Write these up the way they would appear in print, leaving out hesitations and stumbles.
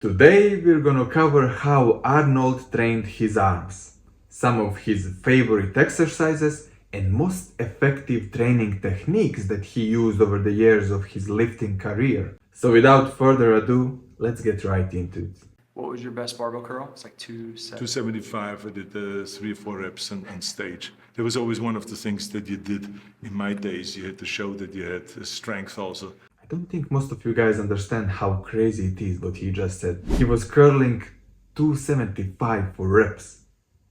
Today we're gonna cover how Arnold trained his arms, some of his favorite exercises, and most effective training techniques that he used over the years of his lifting career. So without further ado, let's get right into it. What was your best barbell curl? It's like 270. 275, I did 3 or 4 reps on stage. That was always one of the things that you did in my days. You had to show that you had strength also. I don't think most of you guys understand how crazy it is what he just said. He was curling 275 for reps.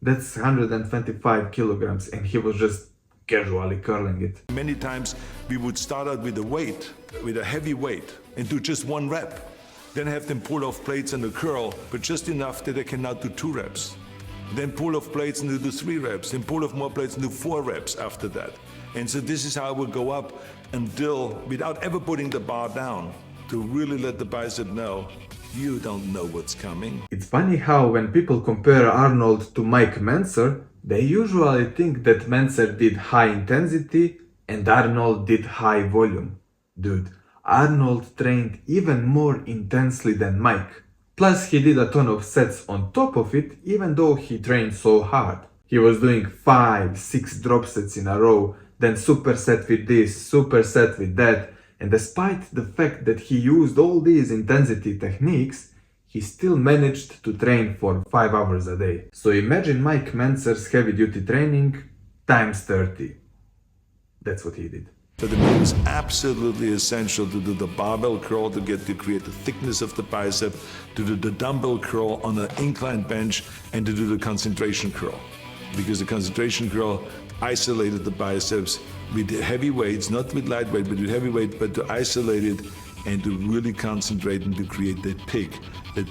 That's 125 kilograms, and he was just casually curling it. Many times we would start out with a weight, with a heavy weight, and do just 1 rep. Then have them pull off plates and a curl, but just enough that they can now do 2 reps. Then pull off plates and do 3 reps, then pull off more plates and do 4 reps after that. And so this is how it will go up until, without ever putting the bar down, to really let the bicep know, you don't know what's coming. It's funny how when people compare Arnold to Mike Mentzer, they usually think that Mentzer did high intensity and Arnold did high volume. Dude, Arnold trained even more intensely than Mike. Plus he did a ton of sets on top of it, even though he trained so hard. He was doing 5-6 drop sets in a row, then superset with this, superset with that, and despite the fact that he used all these intensity techniques, he still managed to train for 5 hours a day. So imagine Mike Mentzer's heavy duty training times 30. That's what he did. So it was absolutely essential to do the barbell curl to create the thickness of the bicep, to do the dumbbell curl on an inclined bench, and to do the concentration curl. Because the concentration curl isolated the biceps with heavy weights, not with light weight, but with heavy weight, but to isolate it and to really concentrate and to create that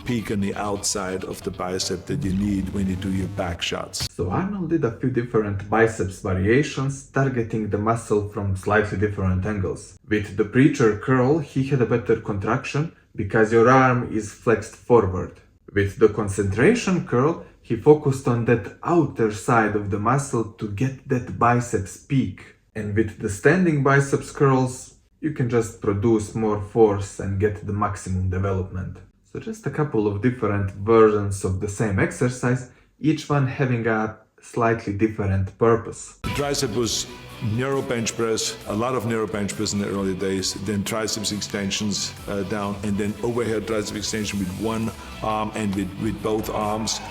peak on the outside of the bicep that you need when you do your back shots. So Arnold did a few different biceps variations, targeting the muscle from slightly different angles. With the preacher curl, he had a better contraction because your arm is flexed forward. With the concentration curl, he focused on that outer side of the muscle to get that biceps peak. And with the standing biceps curls, you can just produce more force and get the maximum development. So just a couple of different versions of the same exercise, each one having a slightly different purpose. The tricep was narrow bench press, a lot of narrow bench press in the early days, then triceps extensions down, and then overhead tricep extension with one arm and with both arms.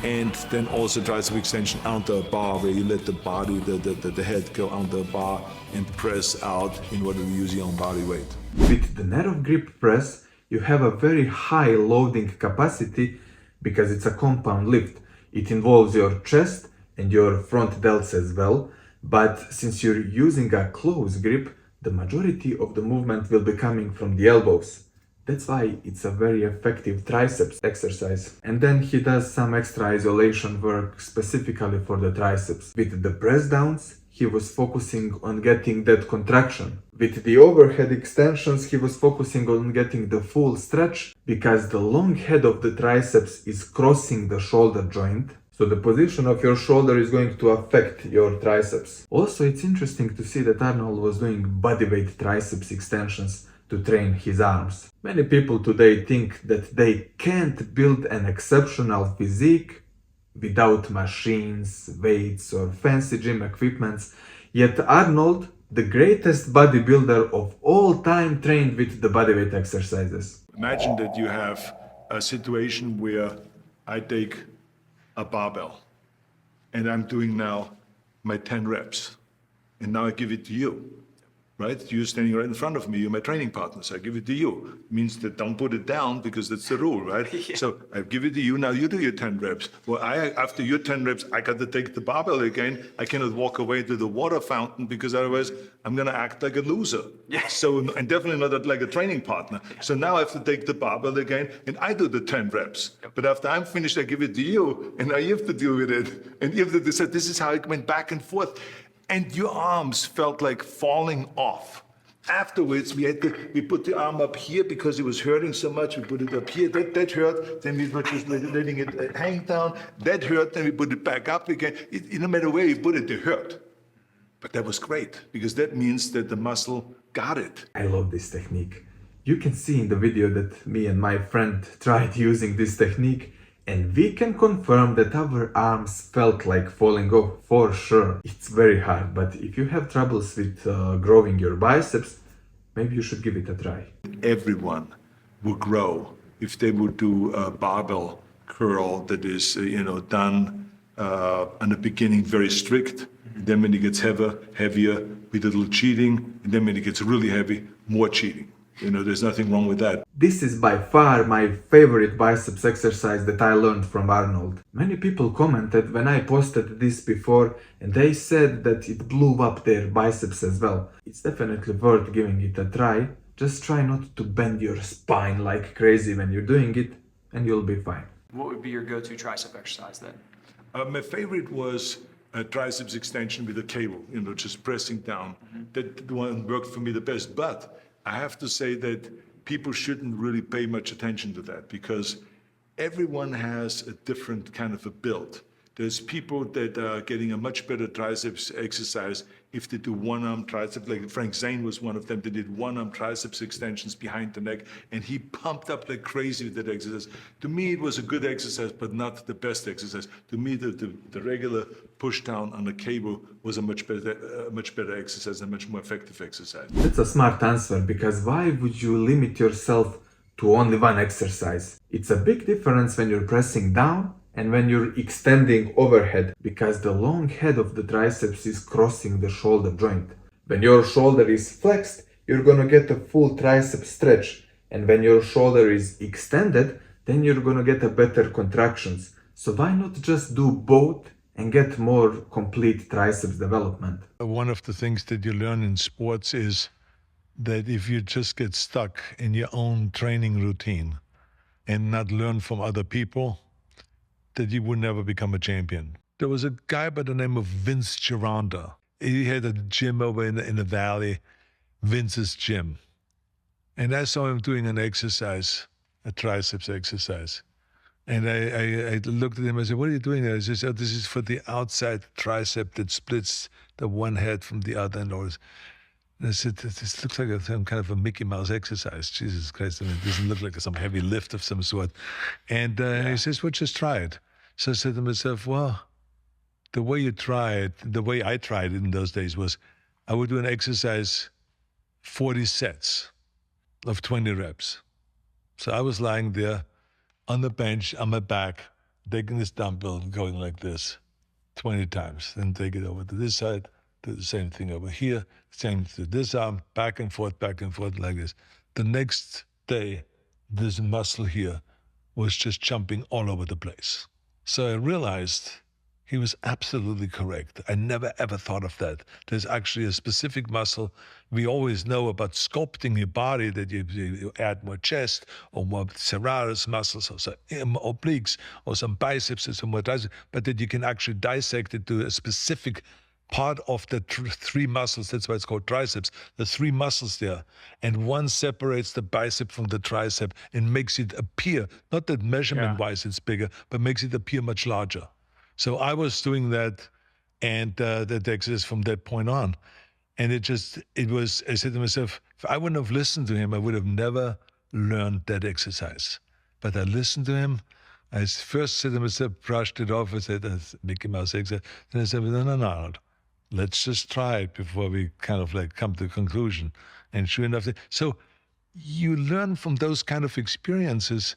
And then also tricep extension onto a bar where you let the body, the head go onto a bar and press out in order to use your own body weight. With the narrow grip press, you have a very high loading capacity because it's a compound lift. It involves your chest and your front delts as well, but since you're using a close grip, the majority of the movement will be coming from the elbows. That's why it's a very effective triceps exercise. And then he does some extra isolation work specifically for the triceps. With the press downs, he was focusing on getting that contraction. With the overhead extensions, he was focusing on getting the full stretch because the long head of the triceps is crossing the shoulder joint. So the position of your shoulder is going to affect your triceps. Also, it's interesting to see that Arnold was doing bodyweight triceps extensions to train his arms. Many people today think that they can't build an exceptional physique without machines, weights, or fancy gym equipments, yet Arnold, the greatest bodybuilder of all time, trained with the bodyweight exercises. Imagine that you have a situation where I take a barbell and I'm doing now my 10 reps, and now I give it to you. Right? You're standing right in front of me, you're my training partner, so I give it to you. It means that don't put it down because that's the rule, right? Yeah. So I give it to you, now you do your 10 reps. Well, after your 10 reps, I got to take the barbell again. I cannot walk away to the water fountain because otherwise I'm gonna act like a loser. Yeah. So, and definitely not like a training partner. So now I have to take the barbell again and I do the 10 reps. But after I'm finished, I give it to you and now you have to deal with it. And you have to decide, this is how it went back and forth. And your arms felt like falling off. Afterwards, we put the arm up here because it was hurting so much. We put it up here. That hurt. Then we were just letting it hang down. That hurt. Then we put it back up again. No matter where you put it, it hurt. But that was great because that means that the muscle got it. I love this technique. You can see in the video that me and my friend tried using this technique, and we can confirm that our arms felt like falling off for sure. It's very hard, but if you have troubles with growing your biceps, maybe you should give it a try. Everyone will grow if they would do a barbell curl that is, done in the beginning very strict. Then when it gets heavier with a little cheating, and then when it gets really heavy, more cheating. There's nothing wrong with that. This is by far my favorite biceps exercise that I learned from Arnold. Many people commented when I posted this before, and they said that it blew up their biceps as well. It's definitely worth giving it a try. Just try not to bend your spine like crazy when you're doing it, and you'll be fine. What would be your go-to tricep exercise then? My favorite was a triceps extension with a cable, just pressing down. That one worked for me the best. But I have to say that people shouldn't really pay much attention to that because everyone has a different kind of a build. There's people that are getting a much better triceps exercise if they do one-arm triceps, like Frank Zane was one of them. They did one-arm triceps extensions behind the neck, and he pumped up like crazy with that exercise. To me, it was a good exercise, but not the best exercise. To me, the regular push down on the cable was a much better exercise, a much more effective exercise. That's a smart answer, because why would you limit yourself to only one exercise? It's a big difference when you're pressing down and when you're extending overhead, because the long head of the triceps is crossing the shoulder joint. When your shoulder is flexed, you're gonna get a full tricep stretch, and when your shoulder is extended, then you're gonna get a better contractions. So why not just do both and get more complete triceps development? One of the things that you learn in sports is that if you just get stuck in your own training routine and not learn from other people, that you would never become a champion. There was a guy by the name of Vince Gironda. He had a gym over in the valley, Vince's gym. And I saw him doing an exercise, a triceps exercise. And I looked at him, I said, what are you doing there? He said, oh, this is for the outside tricep that splits the one head from the other. And I said, this looks like some kind of a Mickey Mouse exercise. Jesus Christ, I mean, it doesn't look like some heavy lift of some sort. And he says, well, just try it. So I said to myself, well, the way I tried it in those days was I would do an exercise 40 sets of 20 reps. So I was lying there on the bench, on my back, taking this dumbbell and going like this 20 times. Then take it over to this side, do the same thing over here, same to this arm, back and forth like this. The next day, this muscle here was just jumping all over the place. So I realized he was absolutely correct. I never ever thought of that. There's actually a specific muscle. We always know about sculpting your body, that you add more chest or more serratus muscles or some obliques or some biceps or some more triceps, but that you can actually dissect it to a specific part of the three muscles. That's why it's called triceps. The three muscles there, and one separates the bicep from the tricep and makes it appear, not that measurement-wise it's bigger, but makes it appear much larger. So I was doing that, and that exercise from that point on. And I said to myself, if I wouldn't have listened to him, I would have never learned that exercise. But I listened to him. I first said to myself, brushed it off. I said, that's Mickey Mouse exercise. Then I said, no. Let's just try it before we kind of like come to a conclusion. And sure enough, so you learn from those kind of experiences,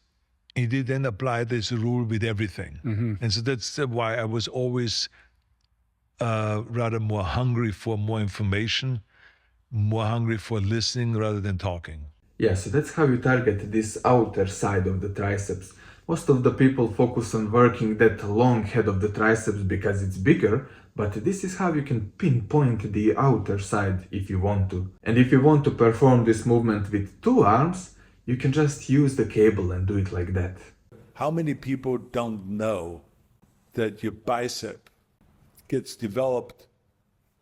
and you then apply this rule with everything. Mm-hmm. And so that's why I was always rather more hungry for more information, more hungry for listening rather than talking. Yeah, so that's how you target this outer side of the triceps. Most of the people focus on working that long head of the triceps because it's bigger, but this is how you can pinpoint the outer side if you want to. And if you want to perform this movement with two arms, you can just use the cable and do it like that. How many people don't know that your bicep gets developed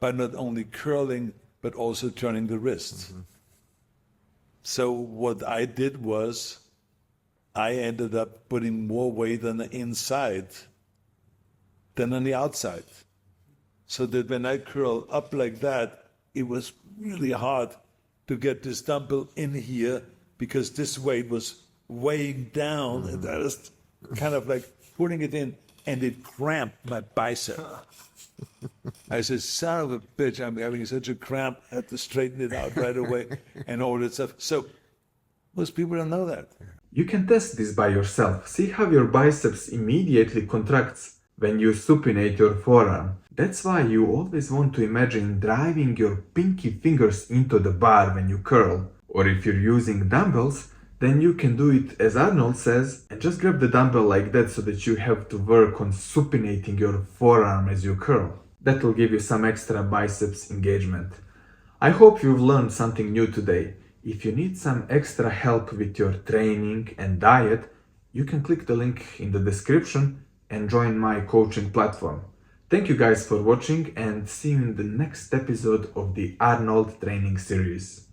by not only curling, but also turning the wrists? Mm-hmm. So what I did was I ended up putting more weight on the inside than on the outside. So that when I curl up like that, it was really hard to get this dumbbell in here because this weight was weighing down, and I was kind of like putting it in, and it cramped my bicep. I said, son of a bitch, I'm having such a cramp, I had to straighten it out right away and all that stuff. So most people don't know that. You can test this by yourself. See how your biceps immediately contracts when you supinate your forearm. That's why you always want to imagine driving your pinky fingers into the bar when you curl. Or if you're using dumbbells, then you can do it as Arnold says and just grab the dumbbell like that so that you have to work on supinating your forearm as you curl. That will give you some extra biceps engagement. I hope you've learned something new today. If you need some extra help with your training and diet, you can click the link in the description and join my coaching platform. Thank you guys for watching and see you in the next episode of the Arnold training series.